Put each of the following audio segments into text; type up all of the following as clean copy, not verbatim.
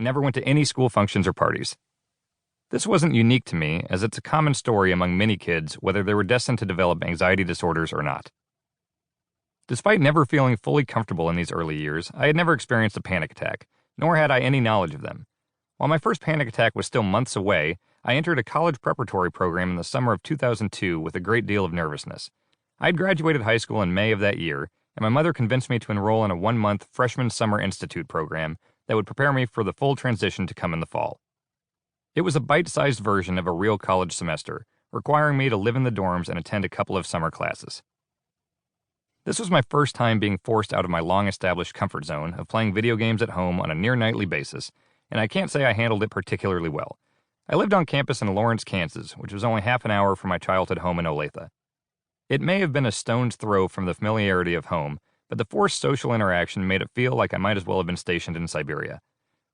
and never went to any school functions or parties. This wasn't unique to me, as it's a common story among many kids, whether they were destined to develop anxiety disorders or not. Despite never feeling fully comfortable in these early years, I had never experienced a panic attack, nor had I any knowledge of them. While my first panic attack was still months away, I entered a college preparatory program in the summer of 2002 with a great deal of nervousness. I had graduated high school in May of that year, and my mother convinced me to enroll in a 1-month freshman summer institute program that would prepare me for the full transition to come in the fall. It was a bite-sized version of a real college semester, requiring me to live in the dorms and attend a couple of summer classes. This was my first time being forced out of my long-established comfort zone of playing video games at home on a near-nightly basis, and I can't say I handled it particularly well. I lived on campus in Lawrence, Kansas, which was only half an hour from my childhood home in Olathe. It may have been a stone's throw from the familiarity of home, but the forced social interaction made it feel like I might as well have been stationed in Siberia.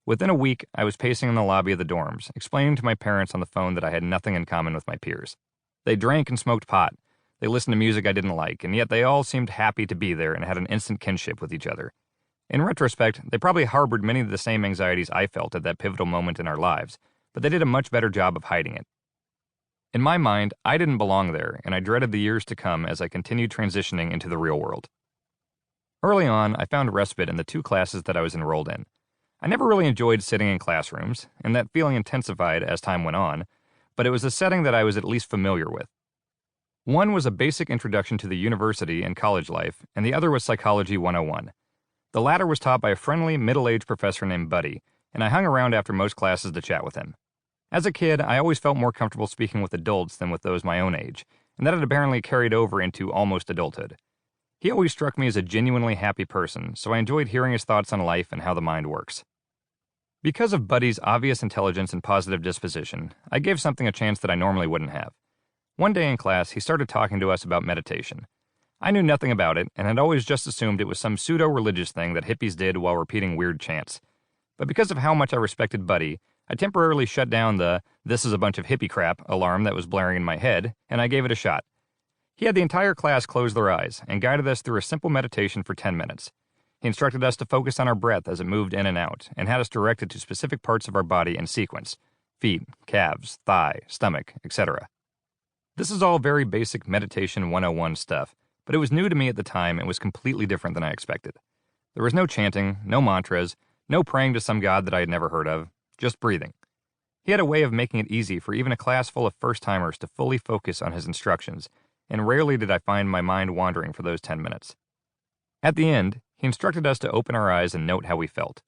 Within a week, I was pacing in the lobby of the dorms, explaining to my parents on the phone that I had nothing in common with my peers. They drank and smoked pot. They listened to music I didn't like, and yet they all seemed happy to be there and had an instant kinship with each other. In retrospect, they probably harbored many of the same anxieties I felt at that pivotal moment in our lives, but they did a much better job of hiding it. In my mind, I didn't belong there, and I dreaded the years to come as I continued transitioning into the real world. Early on, I found respite in the 2 classes that I was enrolled in. I never really enjoyed sitting in classrooms, and that feeling intensified as time went on, but it was a setting that I was at least familiar with. One was a basic introduction to the university and college life, and the other was Psychology 101. The latter was taught by a friendly, middle-aged professor named Buddy, and I hung around after most classes to chat with him. As a kid, I always felt more comfortable speaking with adults than with those my own age, and that had apparently carried over into almost adulthood. He always struck me as a genuinely happy person, so I enjoyed hearing his thoughts on life and how the mind works. Because of Buddy's obvious intelligence and positive disposition, I gave something a chance that I normally wouldn't have. One day in class, he started talking to us about meditation. I knew nothing about it, and had always just assumed it was some pseudo-religious thing that hippies did while repeating weird chants. But because of how much I respected Buddy, I temporarily shut down the "this is a bunch of hippie crap" alarm that was blaring in my head, and I gave it a shot. He had the entire class close their eyes and guided us through a simple meditation for 10 minutes. He instructed us to focus on our breath as it moved in and out, and had us directed to specific parts of our body in sequence: feet, calves, thigh, stomach, etc. This is all very basic meditation 101 stuff, but it was new to me at the time and was completely different than I expected. There was no chanting, no mantras, no praying to some god that I had never heard of, just breathing. He had a way of making it easy for even a class full of first-timers to fully focus on his instructions, and rarely did I find my mind wandering for those 10 minutes. At the end, he instructed us to open our eyes and note how we felt.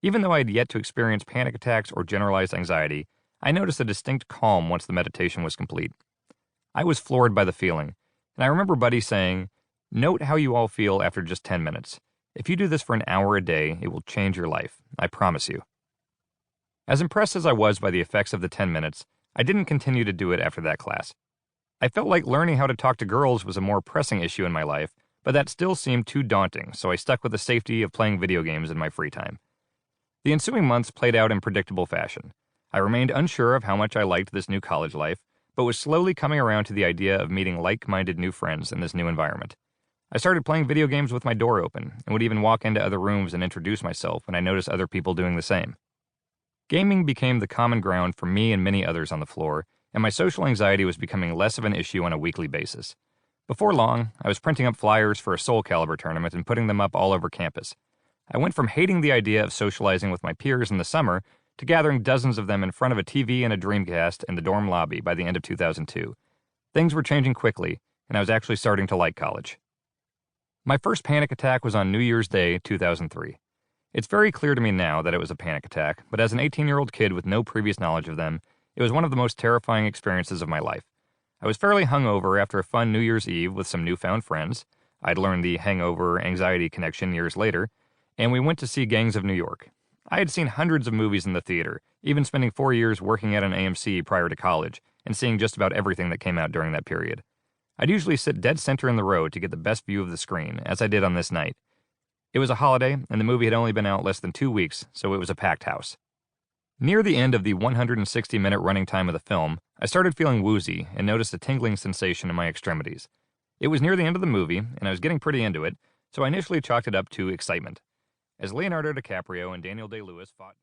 Even though I had yet to experience panic attacks or generalized anxiety, I noticed a distinct calm once the meditation was complete. I was floored by the feeling, and I remember Buddy saying, "Note how you all feel after just 10 minutes. If you do this for an hour a day, it will change your life. I promise you." As impressed as I was by the effects of the 10 minutes, I didn't continue to do it after that class. I felt like learning how to talk to girls was a more pressing issue in my life, but that still seemed too daunting, so I stuck with the safety of playing video games in my free time. The ensuing months played out in predictable fashion. I remained unsure of how much I liked this new college life, but was slowly coming around to the idea of meeting like-minded new friends in this new environment. I started playing video games with my door open, and would even walk into other rooms and introduce myself when I noticed other people doing the same. Gaming became the common ground for me and many others on the floor, and my social anxiety was becoming less of an issue on a weekly basis. Before long, I was printing up flyers for a Soul Calibur tournament and putting them up all over campus. I went from hating the idea of socializing with my peers in the summer to gathering dozens of them in front of a TV and a Dreamcast in the dorm lobby by the end of 2002. Things were changing quickly, and I was actually starting to like college. My first panic attack was on New Year's Day, 2003. It's very clear to me now that it was a panic attack, but as an 18-year-old kid with no previous knowledge of them, it was one of the most terrifying experiences of my life. I was fairly hungover after a fun New Year's Eve with some newfound friends. I'd learned the hangover-anxiety connection years later, and we went to see Gangs of New York. I had seen hundreds of movies in the theater, even spending 4 years working at an AMC prior to college, and seeing just about everything that came out during that period. I'd usually sit dead center in the row to get the best view of the screen, as I did on this night. It was a holiday, and the movie had only been out less than 2 weeks, so it was a packed house. Near the end of the 160-minute running time of the film, I started feeling woozy and noticed a tingling sensation in my extremities. It was near the end of the movie, and I was getting pretty into it, so I initially chalked it up to excitement. As Leonardo DiCaprio and Daniel Day-Lewis fought